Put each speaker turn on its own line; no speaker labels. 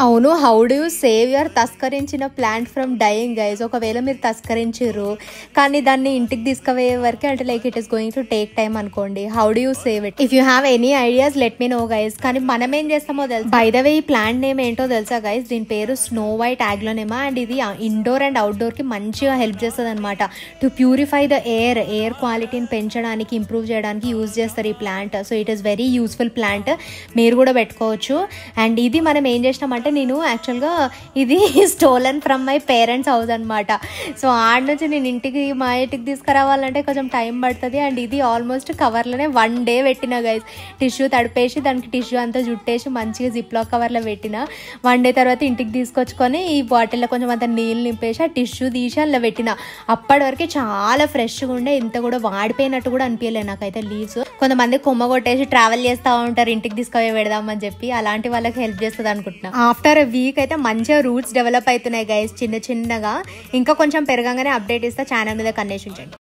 అవును. How do you save your తస్కరించిన plant from dying guys? ఒకవేళ మీరు తస్కరించిర్రు కానీ దాన్ని ఇంటికి తీసుకుపోయే వరకే అంటే like it is going to take time అనుకోండి. How do you save it? If you have any ideas let me know guys. కానీ మనం ఏం చేస్తామో తెలుసు. బై ద వే ఈ ప్లాంట్ నేమ్ ఏంటో తెలుసా గైస్? దీని పేరు స్నో వైట్ ఆగ్లోనేమా. అండ్ ఇది ఇండోర్ అండ్ అవుట్డోర్ కి మంచిగా హెల్ప్ చేస్తుంది అనమాట. టు ప్యూరిఫై ద ఎయిర్ క్వాలిటీని పెంచడానికి, ఇంప్రూవ్ చేయడానికి యూజ్ చేస్తారు ఈ plant. So it is very useful plant. మీరు కూడా పెట్టుకోవచ్చు. అండ్ ఇది మనం ఏం చేసినామంటే, నేను యాక్చువల్గా ఇది stolen from my parents house అనమాట. సో ఆడ నుంచి నేను మా ఇంటికి తీసుకురావాలంటే కొంచెం టైం పడుతుంది. అండ్ ఇది ఆల్మోస్ట్ కవర్లోనే 1 day పెట్టిన గైస్. టిష్యూ తడిపేసి దానికి టిష్యూ అంతా జుట్టేసి మంచిగా జిప్లాక్ కవర్లో పెట్టిన. 1 day తర్వాత ఇంటికి తీసుకొచ్చుకొని ఈ బాటిల్లో కొంచెం అంత నీళ్ళు నింపేసి ఆ టిష్యూ తీసి అలా పెట్టిన. అప్పటి వరకు చాలా ఫ్రెష్గా ఉండే, ఇంత కూడా వాడిపోయినట్టు కూడా అనిపించలేదు నాకైతే లీవ్స్. కొంతమంది కొమ్మ కొట్టేసి ట్రావెల్ చేస్తూ ఉంటారు ఇంటికి తీసుకుపోయి పెడదామని చెప్పి, అలాంటి వాళ్ళకి హెల్ప్ చేస్తుంది అనుకుంటున్నా. ఆఫ్టర్ ఎ వీక్ అయితే మంచిగా రూట్స్ డెవలప్ అవుతున్నాయి గైస్ చిన్నగా. ఇంకా కొంచెం పెరగంగానే అప్డేట్ ఇస్తా. ఛానల్ మీద కన్నేసి ఉంచండి.